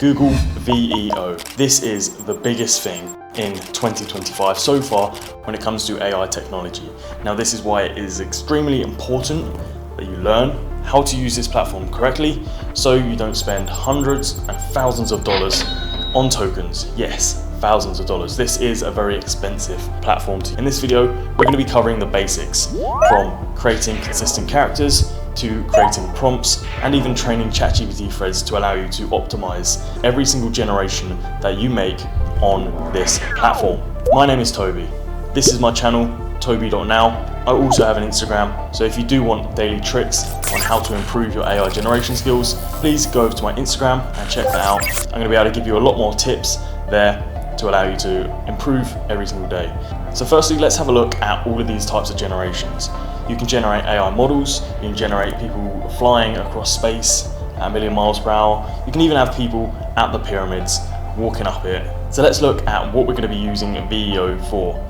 Google Veo. This is the biggest thing in 2025 so far when it comes to AI technology. Now, this is why it is extremely important that you learn how to use this platform correctly so you don't spend hundreds and thousands of dollars on tokens. Yes, thousands of dollars. This is a very expensive platform. In this video, we're going to be covering the basics from creating consistent characters to creating prompts and even training ChatGPT threads to allow you to optimize every single generation that you make on this platform. My name is Toby. This is my channel, toby.now. I also have an Instagram, so if you do want daily tricks on how to improve your AI generation skills, please go over to my Instagram and check that out. I'm going to be able to give you a lot more tips there to allow you to improve every single day. So firstly, let's have a look at all of these types of generations. You can generate AI models, you can generate people flying across space at 1,000,000 miles per hour. You can even have people at the pyramids walking up it. So let's look at what we're going to be using Veo for.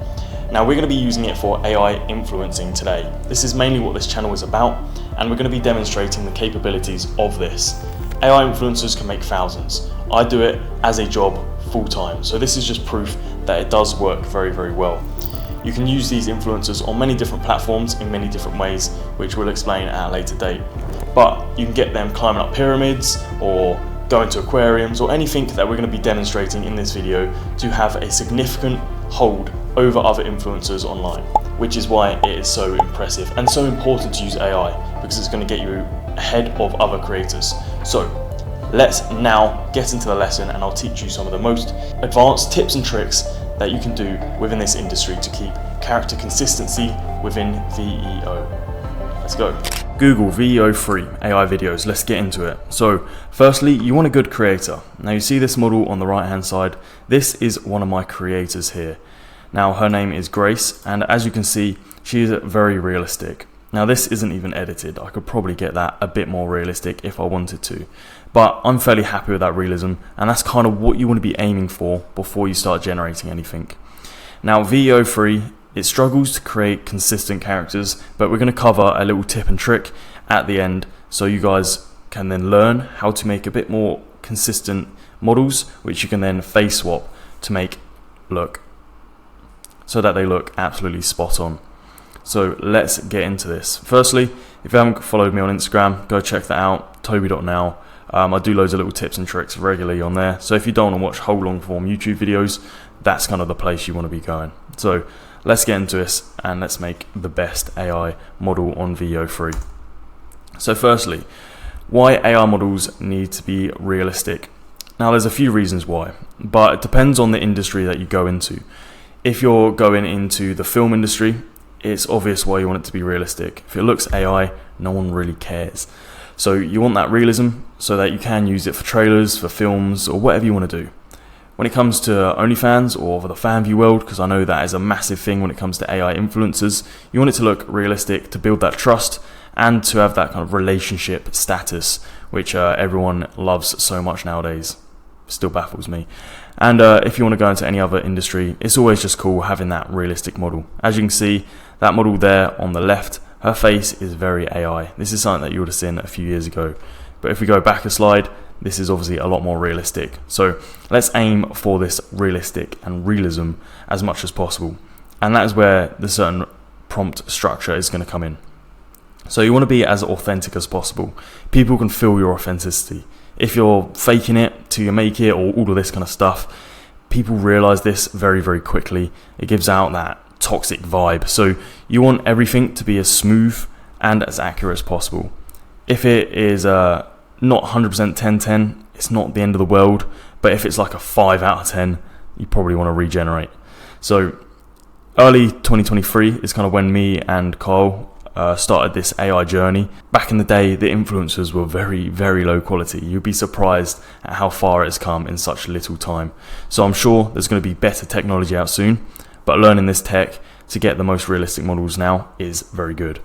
Now, we're going to be using it for AI influencing today. This is mainly what this channel is about, and we're going to be demonstrating the capabilities of this. AI influencers can make thousands. I do it as a job full time, so this is just proof that it does work very, very well. You can use these influencers on many different platforms in many different ways, which we'll explain at a later date. But you can get them climbing up pyramids or going to aquariums or anything that we're going to be demonstrating in this video to have a significant hold over other influencers online, which is why it is so impressive and so important to use AI, because it's going to get you ahead of other creators. So let's now get into the lesson and I'll teach you some of the most advanced tips and tricks that you can do within this industry to keep character consistency within Veo. Let's go. Google Veo free AI videos. Let's get into it. So firstly, you want a good creator. Now you see this model on the right hand side. This is one of my creators here. Now her name is Grace, and as you can see, she is very realistic. Now this isn't even edited. I could probably get that a bit more realistic if I wanted to, but I'm fairly happy with that realism, and that's kind of what you want to be aiming for before you start generating anything. Now Veo free, it struggles to create consistent characters, but we're going to cover a little tip and trick at the end so you guys can then learn how to make a bit more consistent models, which you can then face swap to make look so that they look absolutely spot on. So let's get into this. Firstly, if you haven't followed me on Instagram, go check that out, toby.now. I do loads of little tips and tricks regularly on there. So if you don't want to watch whole long form YouTube videos, that's kind of the place you want to be going. So let's get into this and let's make the best AI model on Veo free. So firstly, why AI models need to be realistic. Now there's a few reasons why, but it depends on the industry that you go into. If you're going into the film industry, it's obvious why you want it to be realistic. If it looks AI, no one really cares. So you want that realism so that you can use it for trailers, for films, or whatever you want to do. When it comes to OnlyFans or the fan view world, because I know that is a massive thing when it comes to AI influencers, you want it to look realistic to build that trust and to have that kind of relationship status, which everyone loves so much nowadays. Still baffles me. And if you want to go into any other industry, it's always just cool having that realistic model. As you can see, that model there on the left, her face is very AI. This is something that you would have seen a few years ago. But if we go back a slide, this is obviously a lot more realistic. So let's aim for this realistic and realism as much as possible. And that is where the certain prompt structure is going to come in. So you want to be as authentic as possible. People can feel your authenticity. If you're faking it till you make it or all of this kind of stuff, people realize this very, very quickly. It gives out that toxic vibe. So you want everything to be as smooth and as accurate as possible. If it is not 100% 10/10, it's not the end of the world. But if it's like a 5 out of 10, you probably want to regenerate. So early 2023 is kind of when me and Kyle started this AI journey. Back in the day, the influencers were very, very low quality. You'd be surprised at how far it's come in such little time. So I'm sure there's going to be better technology out soon, but learning this tech to get the most realistic models now is very good.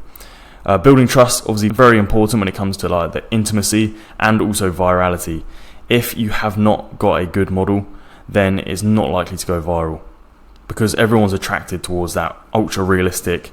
Building trust, obviously very important when it comes to like the intimacy and also virality. If you have not got a good model, then it's not likely to go viral because everyone's attracted towards that ultra realistic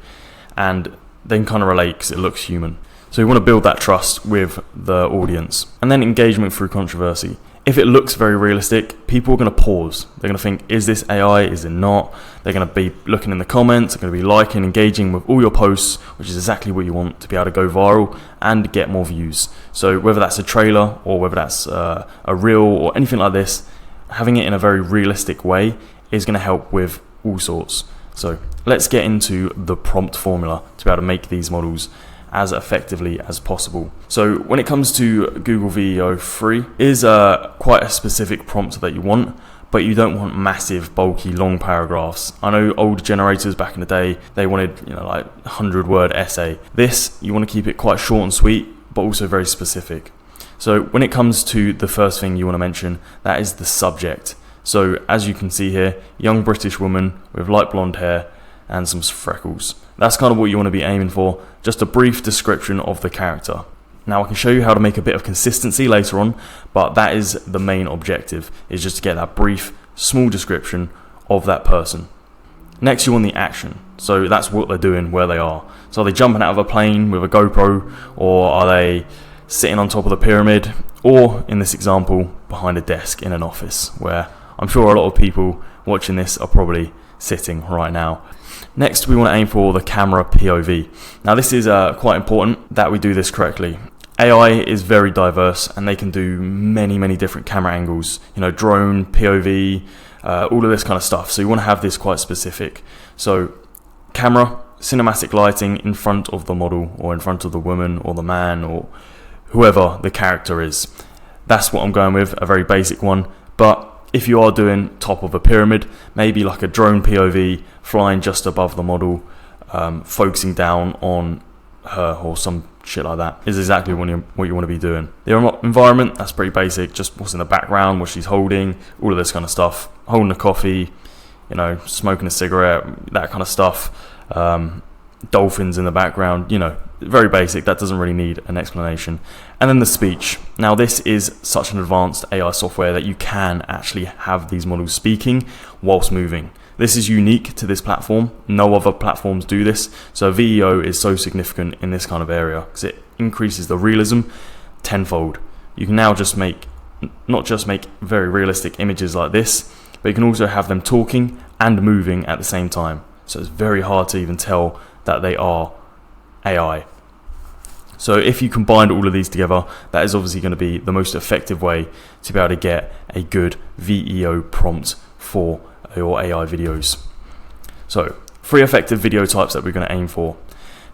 and then kind of relate because it looks human. So you want to build that trust with the audience. And then engagement through controversy. if it looks very realistic, people are going to pause. They're going to think, is this AI? Is it not? They're going to be looking in the comments, they're going to be liking, engaging with all your posts, which is exactly what you want to be able to go viral and get more views. So whether that's a trailer or whether that's a reel or anything like this, having it in a very realistic way is going to help with all sorts. So let's get into the prompt formula to be able to make these models as effectively as possible. So when it comes to Google Veo 3, is quite a specific prompt that you want, but you don't want massive, bulky, long paragraphs. I know old generators back in the day, they wanted, like 100-word essay. This, you want to keep it quite short and sweet, but also very specific. So when it comes to the first thing you want to mention, that is the subject. So as you can see here, young British woman with light blonde hair and some freckles. That's kind of what you want to be aiming for, just a brief description of the character. Now I can show you how to make a bit of consistency later on, but that is the main objective, is just to get that brief, small description of that person. Next you want the action, so that's what they're doing, where they are. So are they jumping out of a plane with a GoPro, or are they sitting on top of the pyramid, or in this example, behind a desk in an office, where I'm sure a lot of people watching this are probably sitting right now. Next, we want to aim for the camera POV. Now this is quite important that we do this correctly. AI is very diverse and they can do many different camera angles, drone, POV, all of this kind of stuff. So you want to have this quite specific. So camera, cinematic lighting in front of the model or in front of the woman or the man or whoever the character is. That's what I'm going with, a very basic one. But if you are doing top of a pyramid, maybe like a drone POV flying just above the model, focusing down on her or some shit like that, is exactly what you want to be doing. The environment, that's pretty basic, just what's in the background, what she's holding, all of this kind of stuff. Holding a coffee, smoking a cigarette, that kind of stuff. Dolphins in the background, very basic, that doesn't really need an explanation. And then the speech. Now this is such an advanced AI software that you can actually have these models speaking whilst moving. This is unique to this platform, no other platforms do this, so Veo is so significant in this kind of area because it increases the realism tenfold. You can now not just make very realistic images like this, but you can also have them talking and moving at the same time. So it's very hard to even tell that they are AI. So if you combine all of these together, that is obviously going to be the most effective way to be able to get a good Veo prompt for your AI videos. So 3 effective video types that we're going to aim for.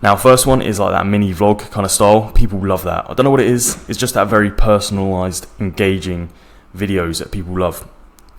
Now first one is like that mini vlog kind of style. People love that. I don't know what it is. It's just that very personalized, engaging videos that people love.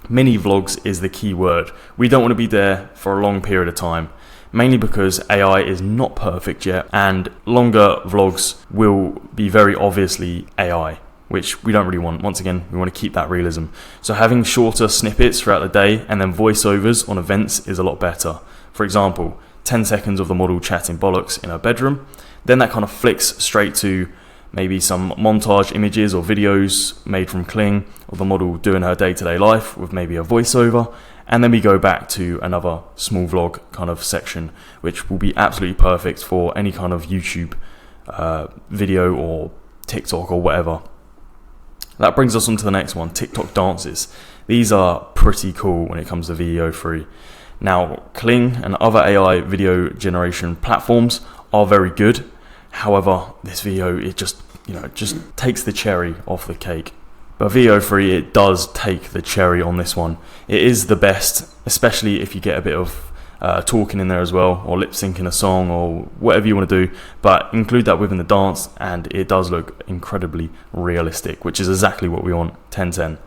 Mini vlogs is the key word. We don't want to be there for a long period of time, mainly because AI is not perfect yet, and longer vlogs will be very obviously AI, which we don't really want. Once again, we want to keep that realism. So having shorter snippets throughout the day and then voiceovers on events is a lot better. For example, 10 seconds of the model chatting bollocks in her bedroom, then that kind of flicks straight to maybe some montage images or videos made from Kling of the model doing her day-to-day life with maybe a voiceover, and then we go back to another small vlog kind of section, which will be absolutely perfect for any kind of YouTube video or TikTok or whatever. That brings us on to the next one, TikTok dances. These are pretty cool when it comes to Veo 3. Now, Kling and other AI video generation platforms are very good. However, this Veo, it just takes the cherry off the cake. But Veo 3, it does take the cherry on this one. It is the best, especially if you get a bit of talking in there as well, or lip syncing a song, or whatever you want to do. But include that within the dance, and it does look incredibly realistic, which is exactly what we want, 10/10.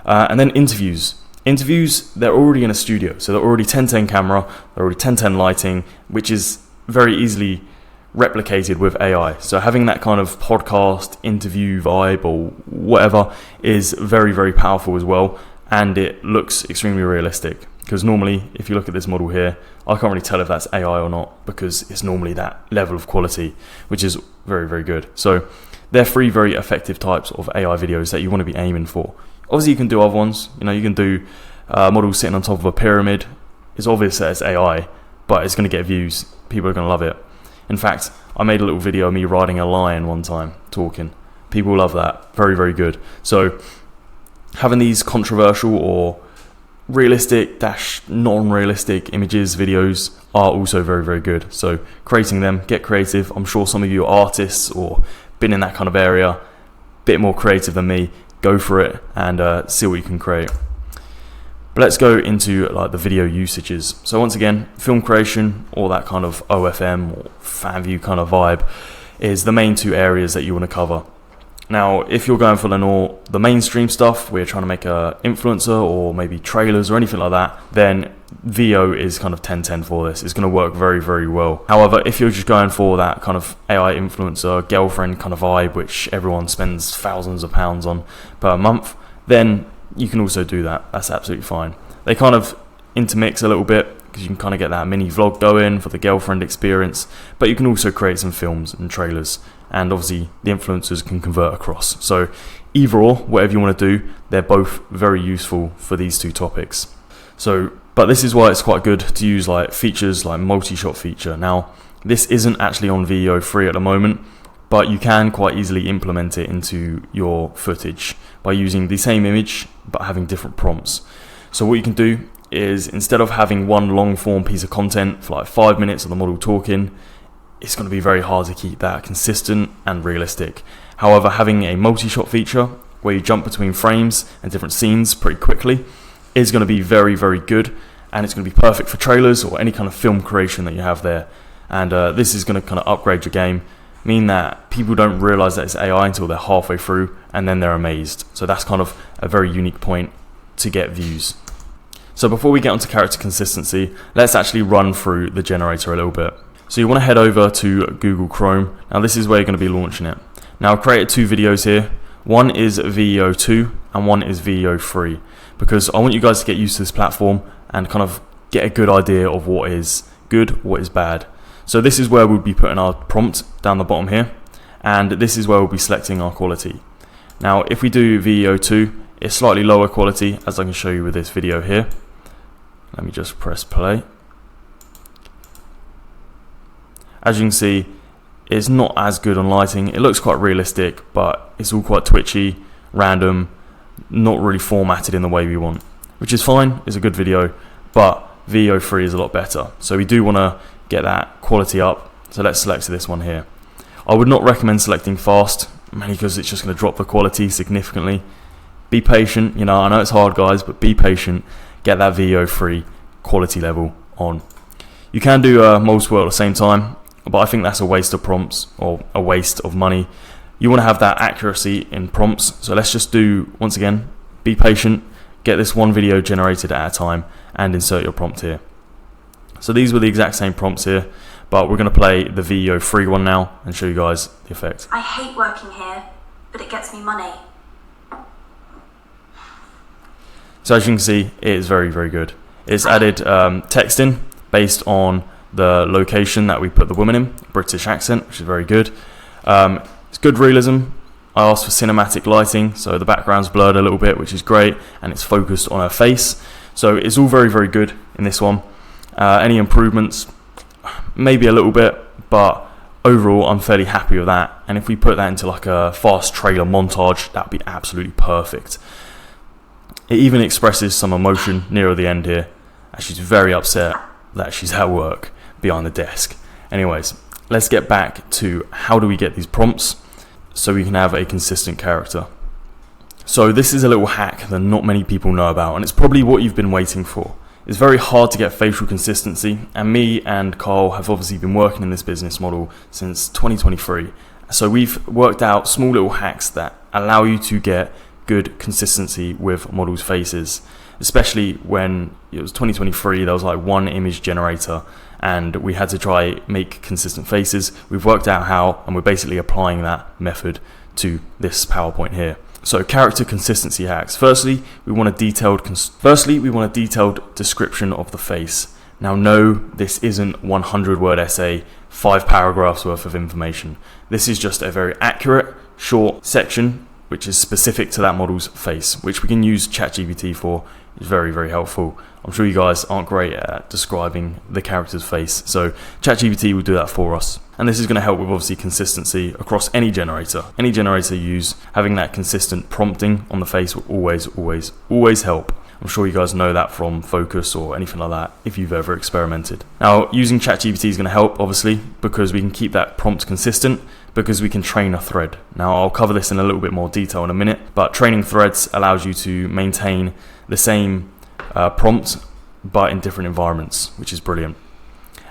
And then interviews. Interviews, they're already in a studio, so they're already 10/10 camera, they're already 10/10 lighting, which is very easily replicated with AI. So having that kind of podcast interview vibe or whatever is very powerful as well, and it looks extremely realistic, because normally if you look at this model here, I can't really tell if that's AI or not, because it's normally that level of quality, which is very good. So they're 3 very effective types of AI videos that you want to be aiming for. Obviously you can do other ones, you can do models sitting on top of a pyramid. It's obvious that it's AI, but it's going to get views. People are going to love it. In fact, I made a little video of me riding a lion one time, talking. People love that. Very good. So having these controversial or realistic - non-realistic images, videos are also very, very good. So creating them, get creative. I'm sure some of you are artists or been in that kind of area, bit more creative than me. Go for it and see what you can create. But let's go into like the video usages. So once again, film creation or that kind of OFM or fan view kind of vibe is the main two areas that you want to cover. Now, if you're going for the mainstream stuff, we're trying to make a influencer or maybe trailers or anything like that, then Veo is kind of 10/10 for this. It's going to work very, very well. However, if you're just going for that kind of AI influencer, girlfriend kind of vibe, which everyone spends thousands of pounds on per month, then you can also do that. That's absolutely fine. They kind of intermix a little bit because you can kind of get that mini vlog going for the girlfriend experience, but you can also create some films and trailers, and obviously the influencers can convert across. So either or, whatever you want to do, they're both very useful for these two topics. But this is why it's quite good to use like features like multi-shot feature. Now, this isn't actually on Veo free at the moment, but you can quite easily implement it into your footage by using the same image but having different prompts. So what you can do is, instead of having one long form piece of content for like 5 minutes of the model talking, it's going to be very hard to keep that consistent and realistic. However, having a multi-shot feature where you jump between frames and different scenes pretty quickly is going to be very, very good, and it's going to be perfect for trailers or any kind of film creation that you have there. And this is going to kind of upgrade your game, mean that people don't realize that it's AI until they're halfway through, and then they're amazed. So that's kind of a very unique point to get views. So before we get onto character consistency, let's actually run through the generator a little bit. So you want to head over to Google Chrome. Now this is where you're going to be launching it. Now I've created two videos here. One is Veo 2 and one is Veo 3, because I want you guys to get used to this platform and kind of get a good idea of what is good, what is bad. So this is where we'll be putting our prompt down the bottom here, and this is where we'll be selecting our quality. Now if we do Veo 2, it's slightly lower quality, as I can show you with this video here. Let me just press play. As you can see, it's not as good on lighting. It looks quite realistic, but it's all quite twitchy, random, not really formatted in the way we want, which is fine. It's a good video, but Veo 3 is a lot better. So we do want to get that quality up. So let's select this one here. I would not recommend selecting fast, mainly because it's just going to drop the quality significantly. Be patient. You know, I know it's hard, guys, but be patient. Get that Veo 3 quality level on. You can do multiple at the same time, but I think that's a waste of prompts or a waste of money. You want to have that accuracy in prompts. So let's just do, once again, be patient, get this one video generated at a time and insert your prompt here. So these were the exact same prompts here, but we're going to play the Veo 3 one now and show you guys the effect. I hate working here, but it gets me money. So as you can see, it is very, very good. It's added text in based on the location that we put the woman in, British accent, which is very good. It's good realism. I asked for cinematic lighting, so the background's blurred a little bit, which is great, and it's focused on her face. So it's all very, very good in this one. Any improvements? Maybe a little bit, but overall I'm fairly happy with that. And if we put that into like a fast trailer montage, that would be absolutely perfect. It even expresses some emotion near the end here, as she's very upset that she's at work behind the desk. Anyways, let's get back to how do we get these prompts so we can have a consistent character. So this is a little hack that not many people know about, and it's probably what you've been waiting for. It's very hard to get facial consistency, and me and Carl have obviously been working in this business model since 2023. So we've worked out small little hacks that allow you to get good consistency with models' faces, especially when it was 2023. There was like one image generator and we had to try make consistent faces. We've worked out how, and we're basically applying that method to this PowerPoint here. So character consistency hacks. Firstly, we want a detailed description of the face. Now no, this isn't 100-word essay, 5 paragraphs worth of information. This is just a very accurate, short section which is specific to that model's face, which we can use ChatGPT for. It's very, very helpful. I'm sure you guys aren't great at describing the character's face, so ChatGPT will do that for us. And this is going to help with obviously consistency across any generator. Any generator you use, having that consistent prompting on the face will always help. I'm sure you guys know that from Focus or anything like that if you've ever experimented. Now, using ChatGPT is going to help obviously because we can keep that prompt consistent, because we can train a thread. Now, I'll cover this in a little bit more detail in a minute, but training threads allows you to maintain the same prompt but in different environments, which is brilliant.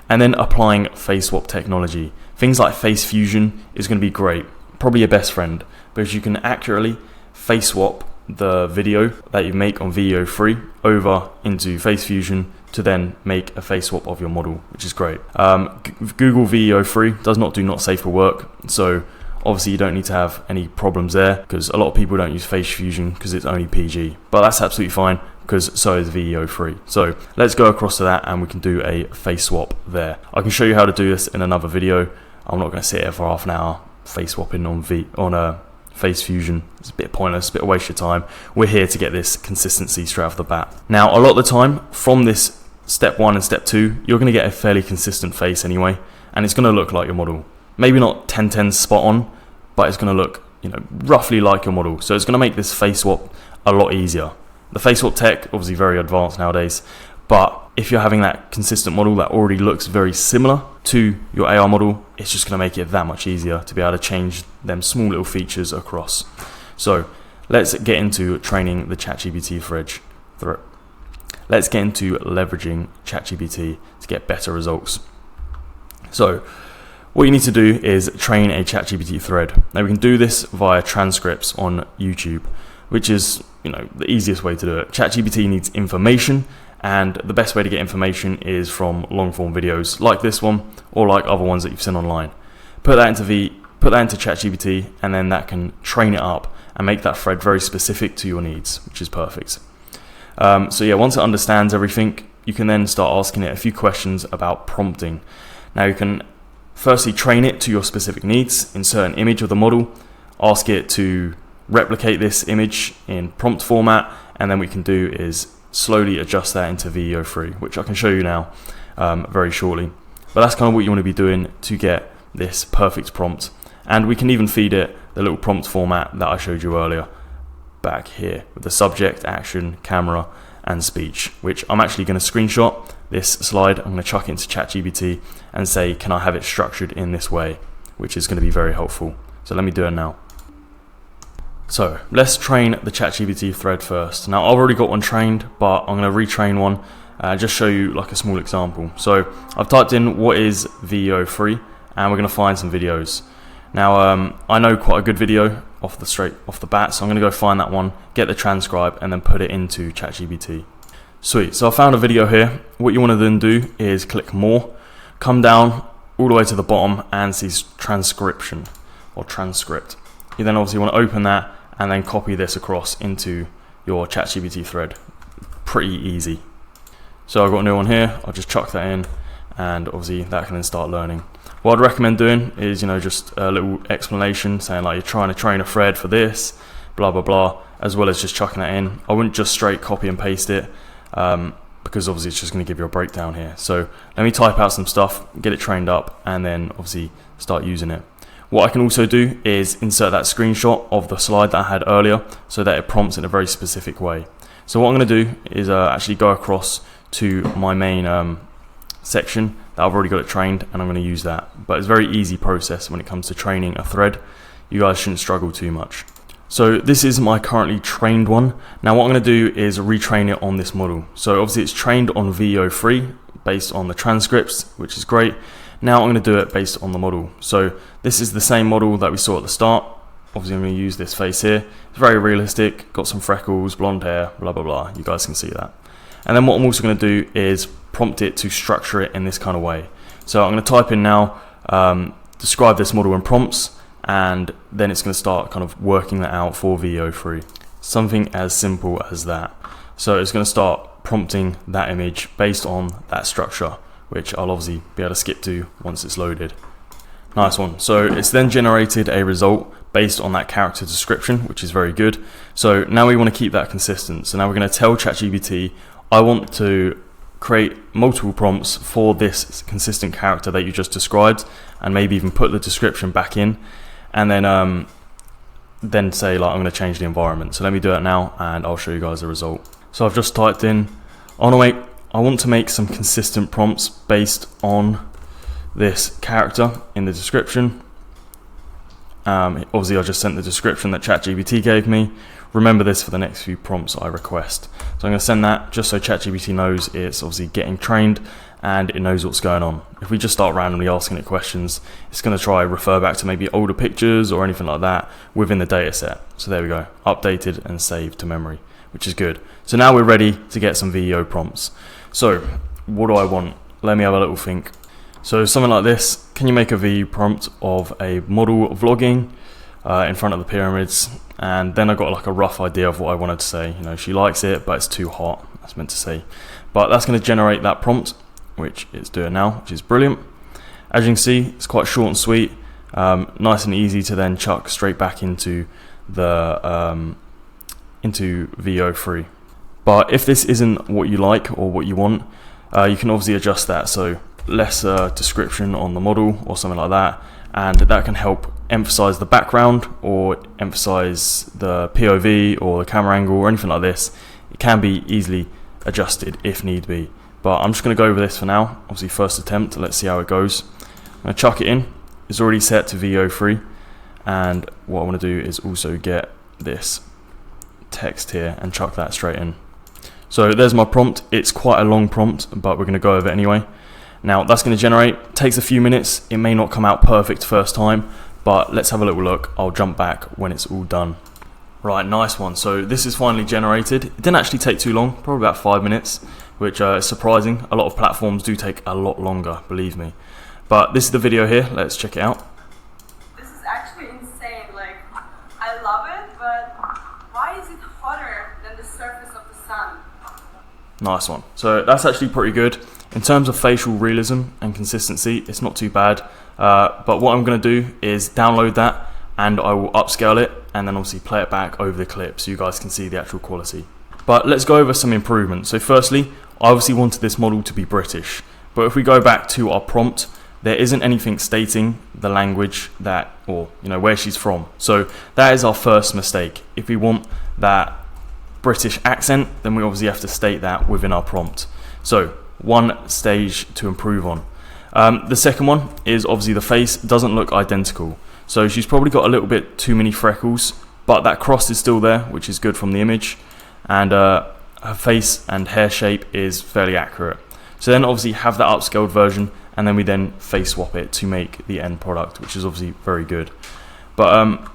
And then applying face swap technology. Things like face fusion is going to be great, probably your best friend, because you can accurately face swap the video that you make on Veo 3 over into face fusion to then make a face swap of your model, which is great. Google Veo 3 does not do not safe for work, so obviously you don't need to have any problems there, because a lot of people don't use face fusion because it's only PG, but that's absolutely fine because so is Veo 3. So let's go across to that and we can do a face swap there. I can show you how to do this in another video. I'm not going to sit here for half an hour face swapping on face fusion. It's a bit pointless, a bit of waste of time. We're here to get this consistency straight off the bat. Now, a lot of the time from this step 1 and step 2, you're going to get a fairly consistent face anyway, and it's going to look like your model. Maybe not 10/10 spot on, but it's going to look, roughly like your model. So it's going to make this face swap a lot easier. The face swap tech, obviously very advanced nowadays, but if you're having that consistent model that already looks very similar to your AR model, it's just going to make it that much easier to be able to change them small little features across. So let's get into training the ChatGPT thread. Let's get into leveraging ChatGPT to get better results. So what you need to do is train a ChatGPT thread. Now we can do this via transcripts on YouTube, which is the easiest way to do it. ChatGPT needs information, and the best way to get information is from long form videos like this one or like other ones that you've seen online. Put that into ChatGPT, and then that can train it up and make that thread very specific to your needs, which is perfect. So yeah, once it understands everything, you can then start asking it a few questions about prompting. Now you can firstly train it to your specific needs, insert an image of the model, ask it to replicate this image in prompt format, and then what we can do is slowly adjust that into Veo 3, which I can show you now very shortly. But that's kind of what you want to be doing to get this perfect prompt. And we can even feed it the little prompt format that I showed you earlier back here with the subject, action, camera, and speech, which I'm actually going to screenshot this slide. I'm going to chuck it into ChatGPT and say, can I have it structured in this way, which is going to be very helpful. So let me do it now. So let's train the ChatGPT thread first. Now I've already got one trained, but I'm going to retrain one and just show you like a small example. So I've typed in what is Veo 3, and we're going to find some videos. Now I know quite a good video off the bat, so I'm going to go find that one, get the transcribe, and then put it into ChatGPT. Sweet, so I found a video here. What you want to then do is click more, come down all the way to the bottom and see transcription or transcript. You then obviously want to open that and then copy this across into your ChatGPT thread. Pretty easy. So I've got a new one here, I'll just chuck that in, and obviously that can then start learning. What I'd recommend doing is, just a little explanation saying like you're trying to train a thread for this, blah, blah, blah, as well as just chucking that in. I wouldn't just straight copy and paste it, because obviously it's just going to give you a breakdown here. So let me type out some stuff, get it trained up, and then obviously start using it. What I can also do is insert that screenshot of the slide that I had earlier so that it prompts in a very specific way. So what I'm going to do is actually go across to my main section that I've already got it trained, and I'm going to use that. But it's a very easy process when it comes to training a thread. You guys shouldn't struggle too much. So this is my currently trained one. Now what I'm going to do is retrain it on this model. So obviously it's trained on Veo 3 based on the transcripts, which is great. Now I'm going to do it based on the model. So this is the same model that we saw at the start. Obviously I'm going to use this face here. It's very realistic, got some freckles, blonde hair, blah, blah, blah. You guys can see that. And then what I'm also going to do is prompt it to structure it in this kind of way. So I'm going to type in now, describe this model in prompts, and then it's going to start kind of working that out for Veo 3. Something as simple as that. So it's going to start prompting that image based on that structure, which I'll obviously be able to skip to once it's loaded. Nice one. So it's then generated a result based on that character description, which is very good. So now we want to keep that consistent. So now we're going to tell ChatGPT, I want to create multiple prompts for this consistent character that you just described, and maybe even put the description back in, and then say like, I'm going to change the environment. So let me do it now and I'll show you guys the result. So I've just typed in, I want to make some consistent prompts based on this character in the description. Obviously I just sent the description that ChatGPT gave me. Remember this for the next few prompts I request. So I'm going to send that just so ChatGPT knows it's obviously getting trained and it knows what's going on. If we just start randomly asking it questions, it's going to try refer back to maybe older pictures or anything like that within the data set. So there we go, updated and saved to memory, which is good. So now we're ready to get some VEO prompts. So what do I want? Let me have a little think. So something like this, can you make a VEO prompt of a model vlogging in front of the pyramids? And then I got like a rough idea of what I wanted to say. You know, she likes it, but it's too hot. That's meant to say. But that's going to generate that prompt, which it's doing now, which is brilliant. As you can see, it's quite short and sweet, nice and easy to then chuck straight back into the into VEO3. But if this isn't what you like or what you want, you can obviously adjust that. So less description on the model or something like that, and that can help emphasize the background or emphasize the POV or the camera angle or anything like this. It can be easily adjusted if need be, but I'm just going to go over this for now. Obviously first attempt, let's see how it goes. I'm going to chuck it in. It's already set to VEO3, and what I want to do is also get this text here and chuck that straight in. So there's my prompt. It's quite a long prompt, but we're going to go over it anyway. Now that's going to generate, takes a few minutes. It may not come out perfect first time, but let's have a little look. I'll jump back when it's all done. Right, nice one. So this is finally generated. It didn't actually take too long, probably about 5 minutes, which is surprising. A lot of platforms do take a lot longer, believe me. But this is the video here. Let's check it out. This is actually insane. Like, I love it, but why is it hotter than the surface of the sun? Nice one. So that's actually pretty good. In terms of facial realism and consistency, it's not too bad. But what I'm going to do is download that and I will upscale it and then obviously play it back over the clip so you guys can see the actual quality. But let's go over some improvements. So firstly, I obviously wanted this model to be British. But if we go back to our prompt, there isn't anything stating the language that, or where she's from. So that is our first mistake. If we want that British accent, then we obviously have to state that within our prompt. So one stage to improve on. The second one is obviously the face doesn't look identical. So she's probably got a little bit too many freckles, but that cross is still there, which is good from the image. And her face and hair shape is fairly accurate. So then obviously have that upscaled version, and then we then face swap it to make the end product, which is obviously very good. But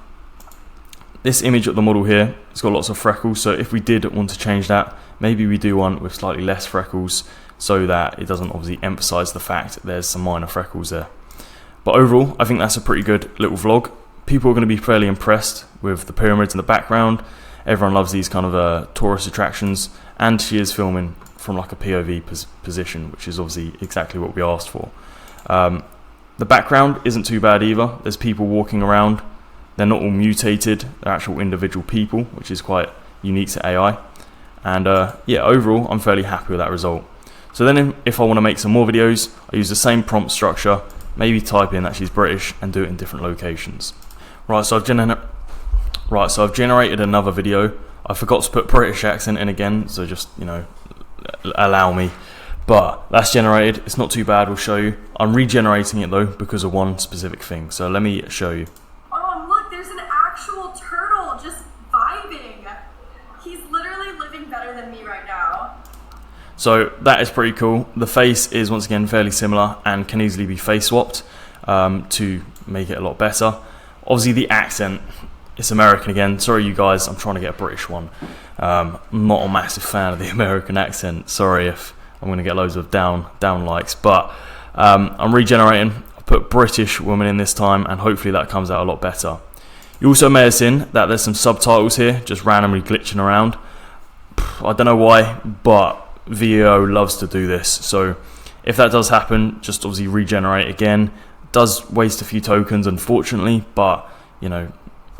this image of the model here, it's got lots of freckles. So if we did want to change that, maybe we do one with slightly less freckles, so that it doesn't obviously emphasize the fact that there's some minor freckles there. But overall, I think that's a pretty good little vlog. People are going to be fairly impressed with the pyramids in the background. Everyone loves these kind of tourist attractions, and she is filming from like a POV position, which is obviously exactly what we asked for. The background isn't too bad either. There's people walking around. They're not all mutated. They're actual individual people, which is quite unique to AI. And yeah, overall, I'm fairly happy with that result. So then if I want to make some more videos, I use the same prompt structure, maybe type in that she's British and do it in different locations. Right, so I've generated another video. I forgot to put British accent in again, so just, allow me. But that's generated, it's not too bad, we'll show you. I'm regenerating it though because of one specific thing, so let me show you. Oh, look, there's an actual turtle just vibing. He's literally living better than me right now. So that is pretty cool. The face is once again fairly similar and can easily be face swapped to make it a lot better. Obviously the accent, it's American again. Sorry you guys, I'm trying to get a British one. I'm not a massive fan of the American accent. Sorry if I'm going to get loads of down likes, but I'm regenerating. I put British woman in this time and hopefully that comes out a lot better. You also may have seen that there's some subtitles here just randomly glitching around. I don't know why, but Veo loves to do this. So if that does happen, just obviously regenerate again. It does waste a few tokens unfortunately, but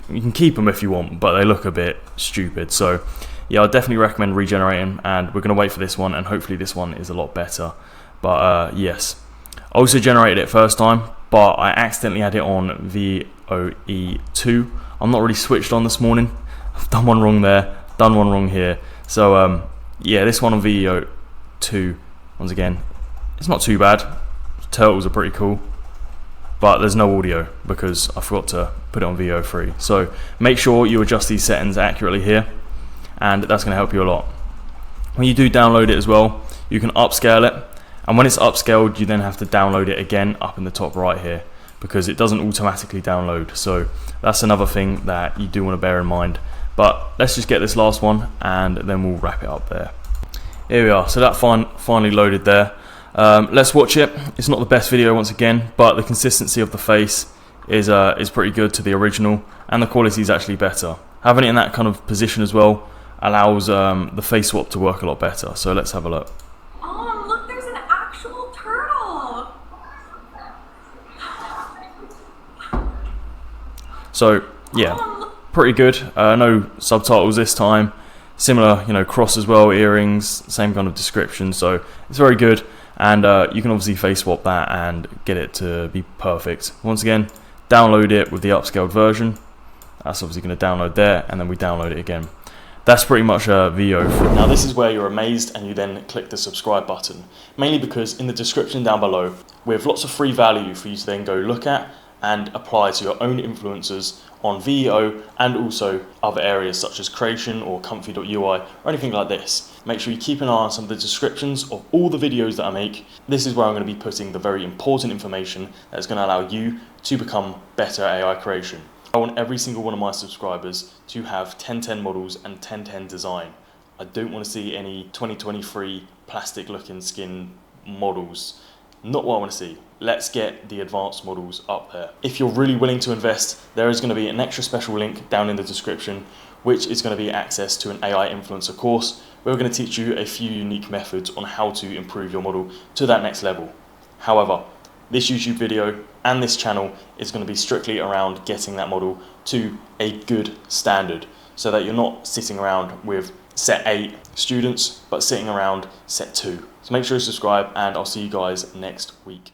You can keep them if you want, but they look a bit stupid. So yeah, I'd definitely recommend regenerating, and we're going to wait for this one, and hopefully this one is a lot better. But yes, I also generated it first time, but I accidentally had it on VOE2. I'm not really switched on this morning. I've done one wrong there, done one wrong here. So yeah, this one on VOE2, once again, it's not too bad. Turtles are pretty cool, but there's no audio because I forgot to put it on VO3. So make sure you adjust these settings accurately here, and that's going to help you a lot. When you do download it as well, you can upscale it, and when it's upscaled, you then have to download it again up in the top right here, because it doesn't automatically download. So that's another thing that you do want to bear in mind. But let's just get this last one, and then we'll wrap it up there. Here we are. So that finally loaded there. Let's watch it. It's not the best video once again, but the consistency of the face is pretty good to the original, and the quality is actually better. Having it in that kind of position as well allows the face swap to work a lot better. So let's have a look. Oh, look, there's an actual turtle. So yeah, pretty good. No subtitles this time. Similar, cross as well, earrings, same kind of description. So it's very good, and you can obviously face swap that and get it to be perfect. Once again, download it with the upscaled version. That's obviously going to download there, and then we download it again. That's pretty much a VO3. Now this is where you're amazed and you then click the subscribe button, mainly because in the description down below we have lots of free value for you to then go look at and apply to your own influencers on VEO and also other areas such as creation or comfy.ui or anything like this. Make sure you keep an eye on some of the descriptions of all the videos that I make. This is where I'm going to be putting the very important information that is going to allow you to become better at AI creation. I want every single one of my subscribers to have 1010 models and 1010 design. I don't want to see any 2023 plastic looking skin models. Not what I want to see. Let's get the advanced models up there. If you're really willing to invest, there is going to be an extra special link down in the description, which is going to be access to an AI influencer course. We're going to teach you a few unique methods on how to improve your model to that next level. However, this YouTube video and this channel is going to be strictly around getting that model to a good standard, so that you're not sitting around with set 8 students, but sitting around set 2. So make sure you subscribe, and I'll see you guys next week.